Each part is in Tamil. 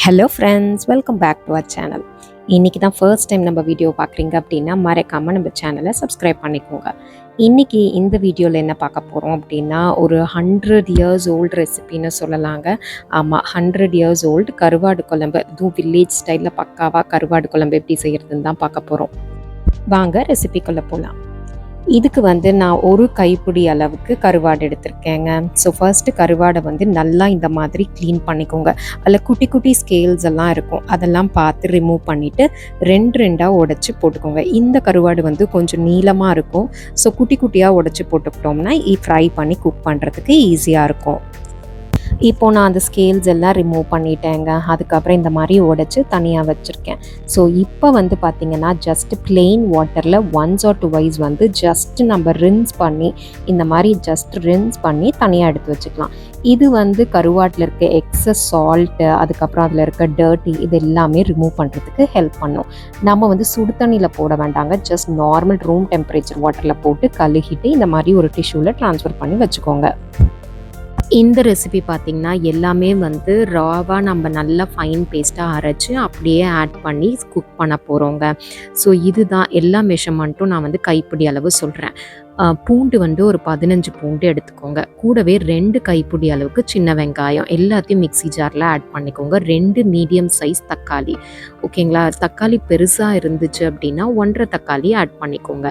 Hello friends, welcome back to our channel. இன்றைக்கி தான் ஃபர்ஸ்ட் டைம் நம்ம வீடியோ பார்க்குறீங்க அப்படின்னா மறக்காமல் நம்ம சேனலை சப்ஸ்கிரைப் பண்ணிக்கோங்க. இன்றைக்கி இந்த வீடியோவில் என்ன பார்க்க போகிறோம் அப்படின்னா ஒரு 100 இயர்ஸ் ஓல்டு ரெசிபின்னு சொல்லலாங்க. ஆமாம், 100 இயர்ஸ் ஓல்டு கருவாடு குழம்பு, இதுவும் வில்லேஜ் ஸ்டைலில் பக்காவாக கருவாடு குழம்பு எப்படி செய்கிறதுன்னு தான் பார்க்க போகிறோம். வாங்க ரெசிபிக்குள்ளே போகலாம். இதுக்கு நான் ஒரு கைப்பிடி அளவுக்கு கருவாடு எடுத்திருக்கேங்க. ஸோ ஃபர்ஸ்ட்டு கருவாடை நல்லா இந்த மாதிரி க்ளீன் பண்ணிக்கோங்க. அதில் குட்டி குட்டி ஸ்கேல்ஸ் எல்லாம் இருக்கும், அதெல்லாம் பார்த்து ரிமூவ் பண்ணிவிட்டு ரெண்டாக உடச்சி போட்டுக்கோங்க. இந்த கருவாடு கொஞ்சம் நீளமாக இருக்கும். ஸோ குட்டி குட்டியாக உடச்சி போட்டுக்கிட்டோம்னா ஃப்ரை பண்ணி குக் பண்ணுறதுக்கு ஈஸியாக இருக்கும். இப்போது நான் அந்த ஸ்கேல்ஸ் எல்லாம் ரிமூவ் பண்ணிட்டேங்க. அதுக்கப்புறம் இந்த மாதிரி உடச்சி தனியாக வச்சுருக்கேன். ஸோ இப்போ பார்த்திங்கன்னா ஜஸ்ட் பிளெயின் வாட்டரில் ஒன்ஸ் ஆர் டுவைஸ் ஜஸ்ட் நம்ம ரின்ஸ் பண்ணி இந்த மாதிரி ஜஸ்ட் ரின்ஸ் பண்ணி தனியாக எடுத்து வச்சுக்கலாம். இது கருவாட்டில் இருக்க எக்ஸஸ் சால்ட்டு, அதுக்கப்புறம் அதில் இருக்க டர்ட்டி, இது எல்லாமே ரிமூவ் பண்ணுறதுக்கு ஹெல்ப் பண்ணும். நம்ம சுடு தண்ணியில் போட வேண்டாங்க, ஜஸ்ட் நார்மல் ரூம் டெம்பரேச்சர் வாட்டரில் போட்டு கழுகிட்டு இந்த மாதிரி ஒரு டிஷ்யூவில் ட்ரான்ஸ்ஃபர் பண்ணி வச்சுக்கோங்க. இந்த ரெசிபி பார்த்திங்கன்னா எல்லாமே ராவாக நம்ம நல்லா ஃபைன் பேஸ்ட்டாக அரைச்சி அப்படியே ஆட் பண்ணி குக் பண்ண போகிறோங்க. ஸோ இதுதான் எல்லா மெஷர்மெண்ட்டும் நான் கைப்பிடி அளவு சொல்கிறேன். பூண்டு ஒரு 15 பூண்டு எடுத்துக்கோங்க. கூடவே 2 கைப்பிடி அளவுக்கு சின்ன வெங்காயம் எல்லாத்தையும் மிக்ஸி ஜாரில் ஆட் பண்ணிக்கோங்க. 2 மீடியம் சைஸ் தக்காளி, ஓகேங்களா. தக்காளி பெருசாக இருந்துச்சு அப்படின்னா 1.5 தக்காளி ஆட் பண்ணிக்கோங்க.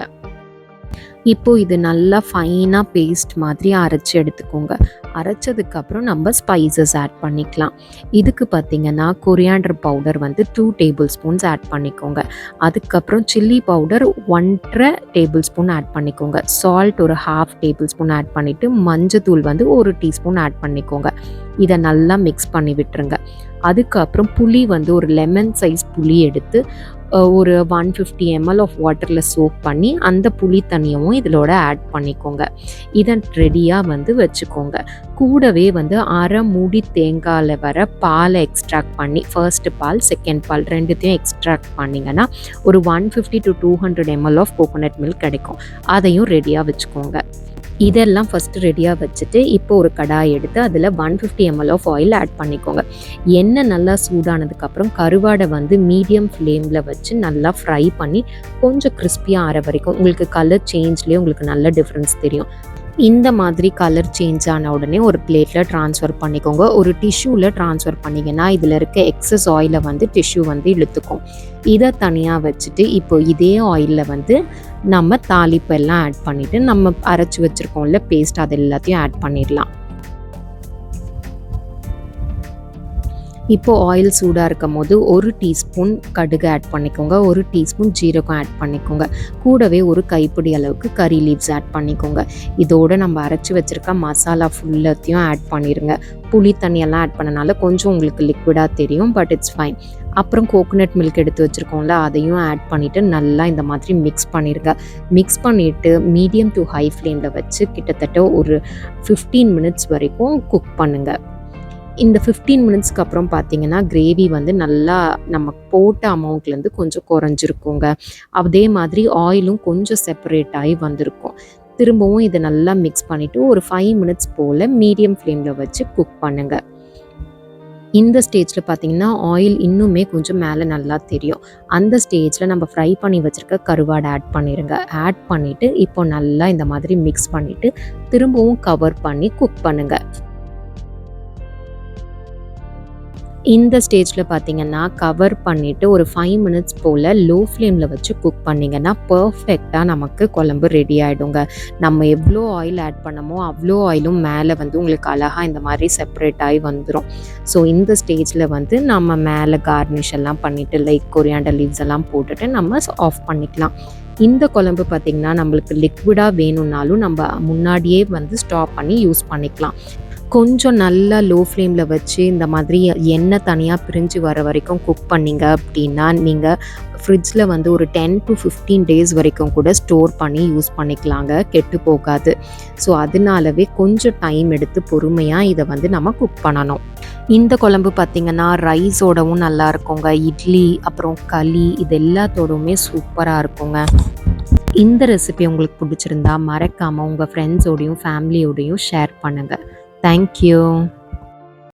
இப்போது இது நல்லா ஃபைனாக பேஸ்ட் மாதிரி அரைச்சி எடுத்துக்கோங்க. அரைச்சதுக்கப்புறம் நம்ம ஸ்பைசஸ் ஆட் பண்ணிக்கலாம். இதுக்கு பார்த்திங்கன்னா coriander powder 2 tablespoons add பண்ணிக்கோங்க. அதுக்கப்புறம் chilli powder 1.5 tablespoon add பண்ணிக்கோங்க. சால்ட் ஒரு 1/2 டேபிள் ஸ்பூன் ஆட் பண்ணிவிட்டு மஞ்சத்தூள் 1 டீஸ்பூன் ஆட் பண்ணிக்கோங்க. இதை நல்லா மிக்ஸ் பண்ணி விட்டுருங்க. அதுக்கப்புறம் புளி ஒரு லெமன் சைஸ் புளி எடுத்து ஒரு 150 ml ஆஃப் வாட்டரில் சோக் பண்ணி அந்த புளி தண்ணியவும் இதோட ஆட் பண்ணிக்கோங்க. இதை ரெடியாக வச்சுக்கோங்க. கூடவே 1/2 மூடி தேங்காயில் வர பாலை எக்ஸ்ட்ராக்ட் பண்ணி, ஃபர்ஸ்ட்டு பால் செகண்ட் பால் ரெண்டுத்தையும் எக்ஸ்ட்ராக்ட் பண்ணிங்கன்னா ஒரு 150 to 200 ml of coconut milk கிடைக்கும். அதையும் ரெடியாக வச்சுக்கோங்க. இதெல்லாம் ஃபஸ்ட்டு ரெடியாக வச்சுட்டு இப்போ ஒரு கடாய் எடுத்து அதில் 150 ml ஆஃப் ஆயில் ஆட் பண்ணிக்கோங்க. எண்ணெய் நல்லா சூடானதுக்கப்புறம் கருவாடை மீடியம் ஃப்ளேமில் வச்சு நல்லா ஃப்ரை பண்ணி கொஞ்சம் கிறிஸ்பியாக ஆற வரைக்கும் உங்களுக்கு கலர் சேஞ்ச்லேயே உங்களுக்கு நல்ல டிஃப்ரென்ஸ் தெரியும். இந்த மாதிரி கலர் சேஞ்ச் ஆன உடனே ஒரு பிளேட்டில் ட்ரான்ஸ்ஃபர் பண்ணிக்கோங்க. ஒரு டிஷ்யூவில் ட்ரான்ஸ்ஃபர் பண்ணிங்கன்னா இதில் இருக்க எக்ஸஸ் ஆயிலை டிஷ்யூ இழுத்துக்கும். இதை தனியாக வச்சுட்டு இப்போ இதே ஆயிலில் நம்ம தாளிப்பெல்லாம் ஆட் பண்ணிவிட்டு நம்ம அரைச்சி வச்சுருக்கோம்ல பேஸ்ட், அது எல்லாத்தையும் ஆட் பண்ணிடலாம். இப்போது ஆயில் சூடாக இருக்கும் போது 1 டீஸ்பூன் கடுகு ஆட் பண்ணிக்கோங்க. 1 டீஸ்பூன் ஜீரகம் ஆட் பண்ணிக்கோங்க. கூடவே ஒரு கைப்பிடி அளவுக்கு கறி லீவ்ஸ் ஆட் பண்ணிக்கோங்க. இதோடு நம்ம அரைச்சி வச்சுருக்க மசாலா ஃபுல்லத்தையும் ஆட் பண்ணிடுங்க. புளி தண்ணியெல்லாம் ஆட் பண்ணனால கொஞ்சம் உங்களுக்கு லிக்விடாக தெரியும், பட் இட்ஸ் ஃபைன். அப்புறம் கோகோனட் மில்க் எடுத்து வச்சுருக்கோம்ல, அதையும் ஆட் பண்ணிவிட்டு நல்லா இந்த மாதிரி மிக்ஸ் பண்ணிடுங்க. மிக்ஸ் பண்ணிவிட்டு மீடியம் டு ஹை ஃப்ளேமில் வச்சு கிட்டத்தட்ட ஒரு 15 மினிட்ஸ் வரைக்கும் குக் பண்ணுங்கள். இந்த 15 மினிட்ஸ்க்கு அப்புறம் பார்த்திங்கன்னா கிரேவி நல்லா நம்ம போட்ட அமௌண்ட்லேருந்து கொஞ்சம் குறைஞ்சிருக்குங்க. அதே மாதிரி ஆயிலும் கொஞ்சம் செப்பரேட் ஆகி வந்திருக்கும். திரும்பவும் இதை நல்லா மிக்ஸ் பண்ணிவிட்டு ஒரு 5 மினிட்ஸ் போல் மீடியம் ஃப்ளேமில் வச்சு குக் பண்ணுங்கள். இந்த ஸ்டேஜில் பார்த்திங்கன்னா ஆயில் இன்னுமே கொஞ்சம் மேலே நல்லா தெரியும். அந்த ஸ்டேஜில் நம்ம ஃப்ரை பண்ணி வச்சுருக்க கருவாடை ஆட் பண்ணிடுங்க. ஆட் பண்ணிவிட்டு இப்போ நல்லா இந்த மாதிரி மிக்ஸ் பண்ணிவிட்டு திரும்பவும் கவர் பண்ணி குக் பண்ணுங்கள். இந்த ஸ்டேஜில் பார்த்திங்கன்னா கவர் பண்ணிவிட்டு ஒரு 5 மினிட்ஸ் போல் லோ ஃப்ளேமில் வச்சு குக் பண்ணிங்கன்னா பர்ஃபெக்டாக நமக்கு குழம்பு ரெடி ஆகிடுங்க. நம்ம எவ்வளோ ஆயில் ஆட் பண்ணமோ அவ்வளோ ஆயிலும் மேலே உங்களுக்கு அழகாக இந்த மாதிரி செப்பரேட் ஆகி வந்துடும். ஸோ இந்த ஸ்டேஜில் நம்ம மேலே கார்னிஷ் எல்லாம் பண்ணிவிட்டு லைக் கொரியாண்டர் லீவ்ஸ் எல்லாம் போட்டுட்டு நம்ம ஆஃப் பண்ணிக்கலாம். இந்த குழம்பு பார்த்திங்கன்னா நம்மளுக்கு லிக்விடாக வேணும்னாலும் நம்ம முன்னாடியே ஸ்டாப் பண்ணி யூஸ் பண்ணிக்கலாம். கொஞ்சம் நல்லா லோ ஃப்ளேமில் வச்சு இந்த மாதிரி எண்ணெய் தனியாக பிரிஞ்சு வர வரைக்கும் குக் பண்ணிங்க அப்படின்னா நீங்கள் ஃப்ரிட்ஜில் ஒரு 10 to 15 டேஸ் வரைக்கும் கூட ஸ்டோர் பண்ணி யூஸ் பண்ணிக்கலாங்க, கெட்டு போகாது. ஸோ அதனாலவே கொஞ்சம் டைம் எடுத்து பொறுமையாக இதை நம்ம குக் பண்ணணும். இந்த குழம்பு பார்த்திங்கன்னா ரைஸோடவும் நல்லா இருக்குங்க, இட்லி அப்புறம் களி இது எல்லாத்தோடவுமே சூப்பராக இருக்குங்க. இந்த ரெசிபி உங்களுக்கு பிடிச்சிருந்தா மறக்காமல் உங்கள் ஃப்ரெண்ட்ஸோடையும் ஃபேமிலியோடையும் ஷேர் பண்ணுங்கள். Thank you.